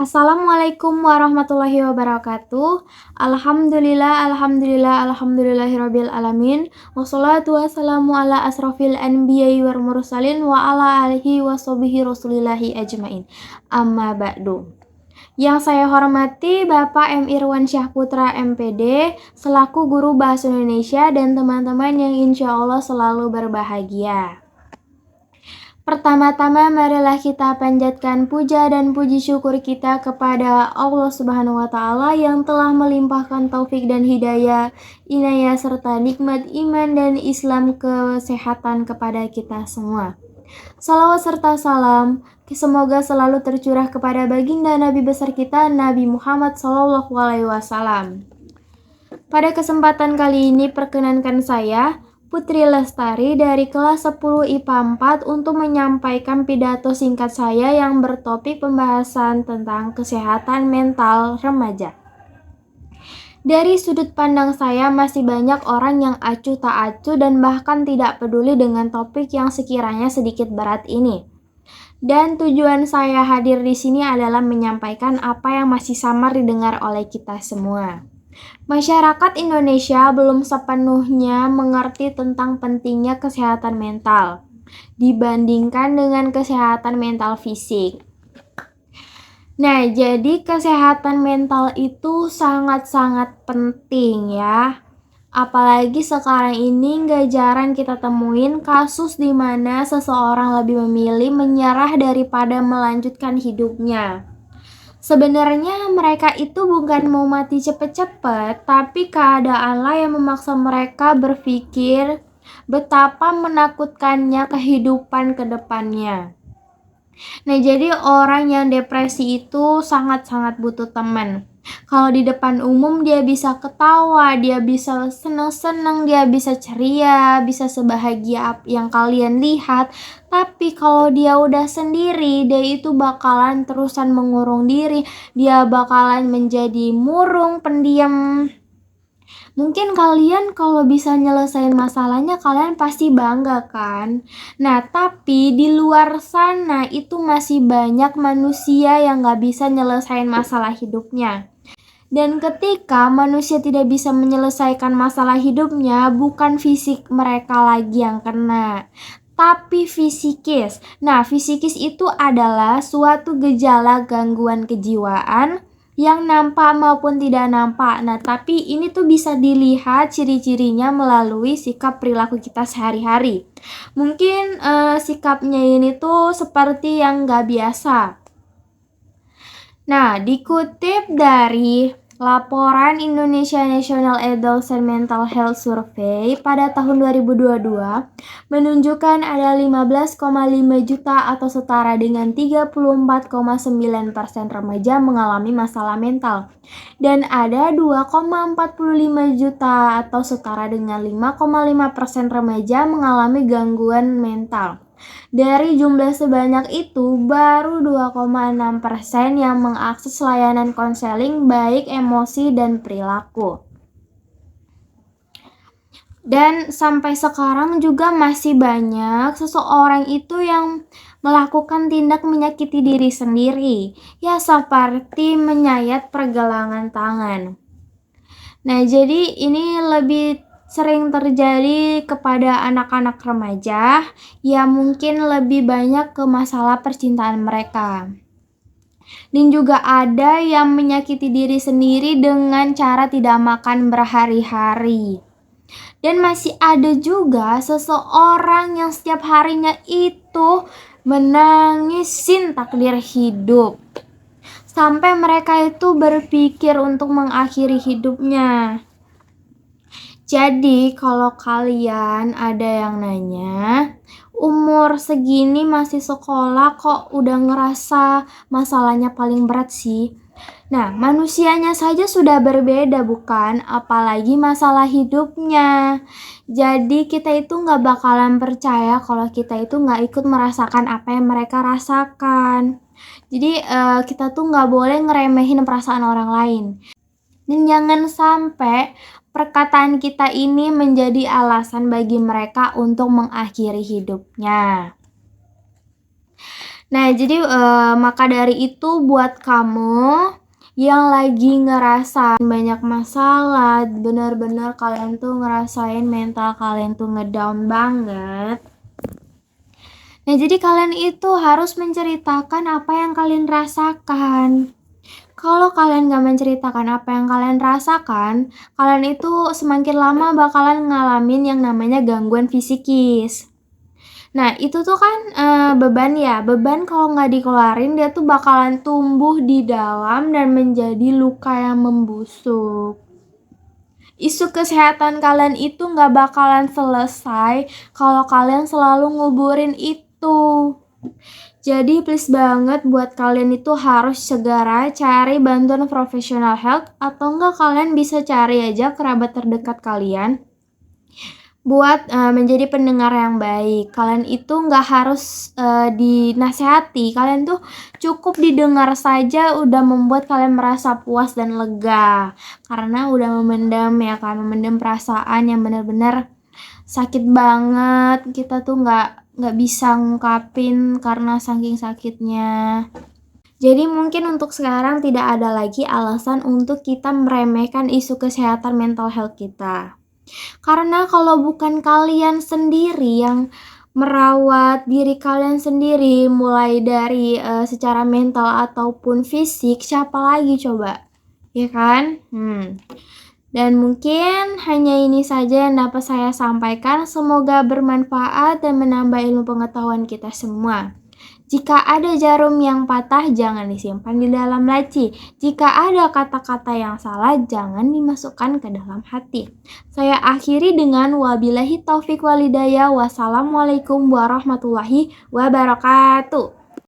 Assalamualaikum warahmatullahi wabarakatuh. Alhamdulillahirabbil alamin. Wassalatu wassalamu ala asrofil anbiya'i wal mursalin wa ala alihi washabihi rasulillahi ajmain. Amma ba'du. Yang saya hormati Bapak M. Irwan Syahputra MPD selaku guru Bahasa Indonesia dan teman-teman yang insya Allah selalu berbahagia. Pertama-tama marilah kita panjatkan puja dan puji syukur kita kepada Allah Subhanahu wa taala yang telah melimpahkan taufik dan hidayah, inayah serta nikmat iman dan Islam kesehatan kepada kita semua. Salawat serta salam semoga selalu tercurah kepada baginda Nabi besar kita Nabi Muhammad SAW. Pada kesempatan kali ini perkenankan saya Putri Lestari dari kelas 10 IPA 4 untuk menyampaikan pidato singkat saya yang bertopik pembahasan tentang kesehatan mental remaja. Dari sudut pandang saya masih banyak orang yang acuh tak acuh dan bahkan tidak peduli dengan topik yang sekiranya sedikit berat ini. Dan tujuan saya hadir di sini adalah menyampaikan apa yang masih samar didengar oleh kita semua. Masyarakat Indonesia belum sepenuhnya mengerti tentang pentingnya kesehatan mental dibandingkan dengan kesehatan mental fisik. Nah, jadi kesehatan mental itu sangat-sangat penting ya. Apalagi sekarang ini gak jarang kita temuin kasus di mana seseorang lebih memilih menyerah daripada melanjutkan hidupnya. Sebenarnya mereka itu bukan mau mati cepet-cepet, tapi keadaanlah yang memaksa mereka berpikir betapa menakutkannya kehidupan ke depannya. Nah, jadi orang yang depresi itu sangat-sangat butuh teman. Kalau di depan umum dia bisa ketawa, dia bisa seneng-seneng, dia bisa ceria, bisa sebahagia yang kalian lihat. Tapi kalau dia udah sendiri, dia itu bakalan terusan mengurung diri, dia bakalan menjadi murung, pendiam. Mungkin kalian kalau bisa nyelesain masalahnya kalian pasti bangga kan? Nah, tapi di luar sana itu masih banyak manusia yang gak bisa nyelesain masalah hidupnya. Dan ketika manusia tidak bisa menyelesaikan masalah hidupnya, bukan fisik mereka lagi yang kena, tapi fisikis. Nah, fisikis itu adalah suatu gejala gangguan kejiwaan yang nampak maupun tidak nampak. Nah, tapi ini tuh bisa dilihat ciri-cirinya melalui sikap perilaku kita sehari-hari. Mungkin sikapnya ini tuh seperti yang gak biasa. Nah, dikutip dari laporan Indonesia National Adolescent Mental Health Survey pada tahun 2022 menunjukkan ada 15,5 juta atau setara dengan 34,9% remaja mengalami masalah mental. Dan ada 2,45 juta atau setara dengan 5,5% remaja mengalami gangguan mental. Dari jumlah sebanyak itu, baru 2,6% yang mengakses layanan konseling baik emosi dan perilaku. Dan sampai sekarang juga masih banyak seseorang itu yang melakukan tindak menyakiti diri sendiri, ya seperti menyayat pergelangan tangan. Nah, jadi ini lebih sering terjadi kepada anak-anak remaja yang mungkin lebih banyak ke masalah percintaan mereka. Dan juga ada yang menyakiti diri sendiri dengan cara tidak makan berhari-hari. Dan masih ada juga seseorang yang setiap harinya itu menangisin takdir hidup. Sampai mereka itu berpikir untuk mengakhiri hidupnya. Jadi kalau kalian ada yang nanya, umur segini masih sekolah kok udah ngerasa masalahnya paling berat sih? Nah, manusianya saja sudah berbeda bukan? Apalagi masalah hidupnya. Jadi kita itu gak bakalan percaya kalau kita itu gak ikut merasakan apa yang mereka rasakan. Jadi kita tuh gak boleh ngeremehin perasaan orang lain. Dan jangan sampai perkataan kita ini menjadi alasan bagi mereka untuk mengakhiri hidupnya. Nah, jadi, maka dari itu buat kamu yang lagi ngerasa banyak masalah, bener-bener kalian tuh ngerasain mental kalian tuh ngedown banget. Nah, jadi kalian itu harus menceritakan apa yang kalian rasakan. Kalau kalian gak menceritakan apa yang kalian rasakan, kalian itu semakin lama bakalan ngalamin yang namanya gangguan fisikis. Nah, itu tuh kan, beban ya, beban kalau nggak dikeluarin dia tuh bakalan tumbuh di dalam dan menjadi luka yang membusuk. Isu kesehatan kalian itu nggak bakalan selesai kalau kalian selalu nguburin itu. Jadi please banget buat kalian itu harus segera cari bantuan profesional health atau enggak kalian bisa cari aja kerabat terdekat kalian buat, menjadi pendengar yang baik. Kalian itu nggak harus, dinasehati, kalian tuh cukup didengar saja udah membuat kalian merasa puas dan lega. Karena udah memendam ya kan, memendam perasaan yang benar-benar sakit banget, kita tuh nggak bisa ngungkapin karena saking sakitnya. Jadi mungkin untuk sekarang tidak ada lagi alasan untuk kita meremehkan isu kesehatan mental health kita. Karena kalau bukan kalian sendiri yang merawat diri kalian sendiri, mulai dari, secara mental ataupun fisik, siapa lagi coba? Ya kan? Dan mungkin hanya ini saja yang dapat saya sampaikan. Semoga bermanfaat dan menambah ilmu pengetahuan kita semua. Jika ada jarum yang patah, jangan disimpan di dalam laci. Jika ada kata-kata yang salah, jangan dimasukkan ke dalam hati. Saya akhiri dengan wabillahi taufik walhidayah. Wassalamualaikum warahmatullahi wabarakatuh.